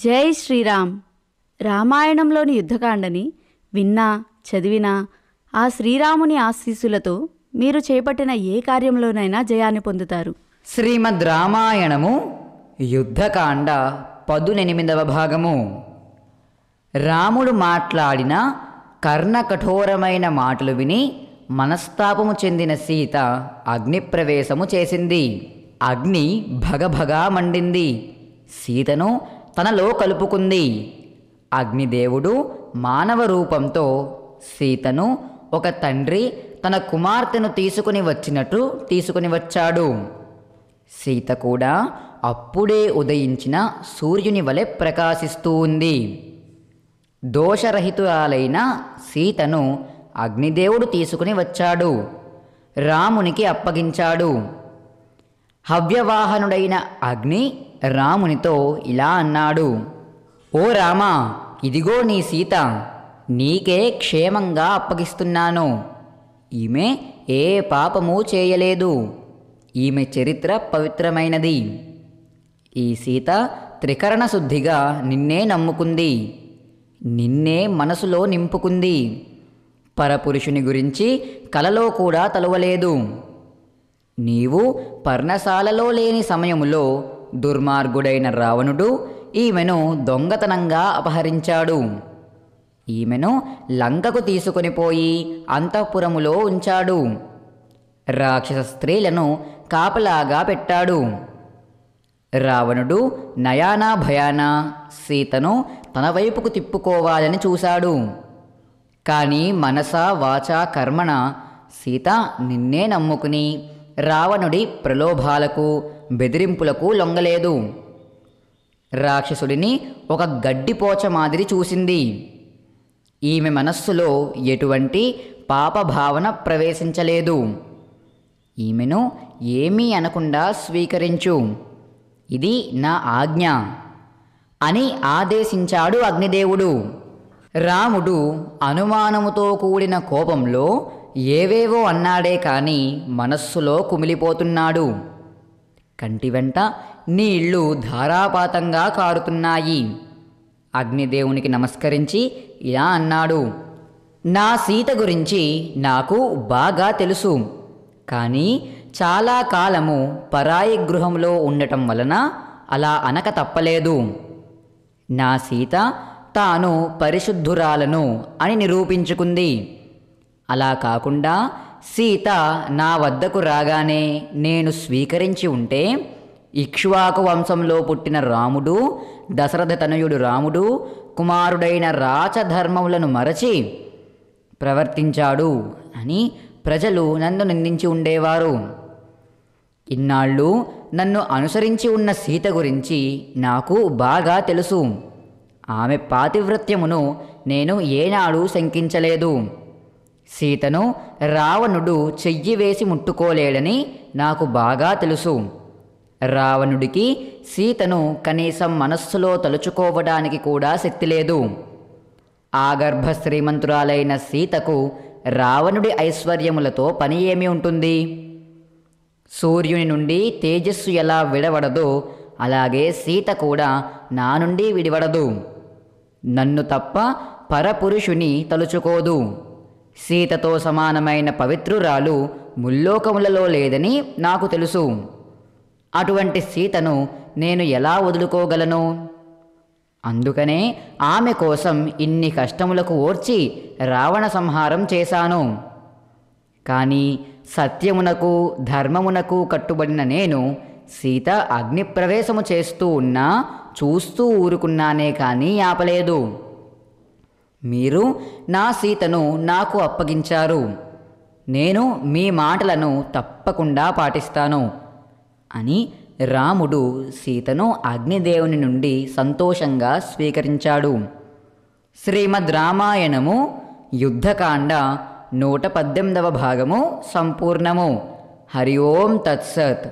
జై శ్రీరామ్. రామాయణంలోని యుద్ధకాండని విన్నా చదివినా ఆ శ్రీరాముని ఆశీస్సులతో మీరు చేపట్టిన ఏ కార్యంలోనైనా జయాన్ని పొందుతారు. శ్రీమద్ రామాయణము యుద్ధకాండ 18వ భాగము. రాముడు మాట్లాడిన కర్ణకఠోరమైన మాటలు విని మనస్తాపము చెందిన సీత అగ్నిప్రవేశము చేసింది. అగ్ని భగభగా మండింది. సీతను తనలో కలుపుకుంది. అగ్నిదేవుడు మానవ రూపంతో సీతను ఒక తండ్రి తన కుమార్తెను తీసుకుని వచ్చినట్టు తీసుకుని వచ్చాడు. సీత కూడా అప్పుడే ఉదయించిన సూర్యుని వలె ప్రకాశిస్తూ ఉంది. దోషరహితురాలైన సీతను అగ్నిదేవుడు తీసుకుని వచ్చాడు. రామునికి అప్పగించాడు. హవ్యవాహనుడైన అగ్ని రామునితో ఇలా అన్నాడు: ఓ రామా, ఇదిగో నీ సీత, నీకే క్షేమంగా అప్పగిస్తున్నాను. ఈమె ఏ పాపము చేయలేదు. ఈమె చరిత్ర పవిత్రమైనది. ఈ సీత త్రికరణ శుద్ధిగా నిన్నే నమ్ముకుంది. నిన్నే మనసులో నింపుకుంది. పరపురుషుని గురించి కలలో కూడా తలువలేదు. నీవు పర్ణశాలలో లేని సమయములో దుర్మార్గుడైన రావణుడు ఈమెను దొంగతనంగా అపహరించాడు. ఈమెను లంకకు తీసుకొని పోయి అంతఃపురములో ఉంచాడు. రాక్షస స్త్రీలను కాపలాగా పెట్టాడు. రావణుడు నయానా భయానా సీతను తన వైపుకు తిప్పుకోవాలని చూశాడు. కానీ మనసా వాచా కర్మణ సీత నిన్నే నమ్ముకుని రావణుడి ప్రలోభాలకు బెదిరింపులకు లొంగలేదు. రాక్షసుడిని ఒక గడ్డిపోచ మాదిరి చూసింది. ఈమె మనస్సులో ఎటువంటి పాపభావన ప్రవేశించలేదు. ఈమెను ఏమీ అనకుండా స్వీకరించు, ఇది నా ఆజ్ఞ అని ఆదేశించాడు అగ్నిదేవుడు. రాముడు అనుమానముతో కూడిన కోపంలో ఏవేవో అన్నాడే కాని మనస్సులో కుమిలిపోతున్నాడు. కంటి వెంట నీళ్లు ధారాపాతంగా కారుతున్నాయి. అగ్నిదేవునికి నమస్కరించి ఇలా అన్నాడు: నా సీత గురించి నాకు బాగా తెలుసు. కానీ చాలా కాలము పరాయి గృహంలో ఉండటం వలన అలా అనక తప్పలేదు. నా సీత తాను పరిశుద్ధురాలను అని నిరూపించుకుంది. అలా కాకుండా సీత నా వద్దకు రాగానే నేను స్వీకరించి ఉంటే ఇక్ష్వాకు వంశంలో పుట్టిన రాముడు, దశరథ తనయుడు రాముడు కుమారుడైన రాచధర్మములను మరచి ప్రవర్తించాడు అని ప్రజలు నన్ను నిందించి ఉండేవారు. ఇన్నాళ్ళు నన్ను అనుసరించి ఉన్న సీత గురించి నాకు బాగా తెలుసు. ఆమె పాతివ్రత్యమును నేను ఏనాడు శంకించలేదు. సీతను రావణుడు చెయ్యి వేసి ముట్టుకోలేడని నాకు బాగా తెలుసు. రావణుడికి సీతను కనీసం మనస్సులో తలుచుకోవడానికి కూడా శక్తి లేదు. ఆగర్భ శ్రీమంతురాలైన సీతకు రావణుడి ఐశ్వర్యములతో పని ఏమి ఉంటుంది? సూర్యుని నుండి తేజస్సు ఎలా విడవడదో అలాగే సీత కూడా నా నుండి విడివడదు. నన్ను తప్ప పరపురుషుని తలుచుకోదు. సీతతో సమానమైన పవిత్రురాలు ముల్లోకములలో లేదని నాకు తెలుసు. అటువంటి సీతను నేను ఎలా వదులుకోగలను? అందుకనే ఆమె కోసం ఇన్ని కష్టములకు ఓర్చి రావణ సంహారం చేశాను. కానీ సత్యమునకు ధర్మమునకు కట్టుబడిన నేను సీత అగ్నిప్రవేశము చేస్తూ ఉన్నా చూస్తూ ఊరుకున్నానే కానీ ఆపలేదు. మీరు నా సీతను నాకు అప్పగించారు. నేను మీ మాటలను తప్పకుండా పాటిస్తాను అని రాముడు సీతను అగ్నిదేవుని నుండి సంతోషంగా స్వీకరించాడు. శ్రీమద్ రామాయణము యుద్ధకాండ 118వ భాగము సంపూర్ణము. హరి ఓం తత్సత్.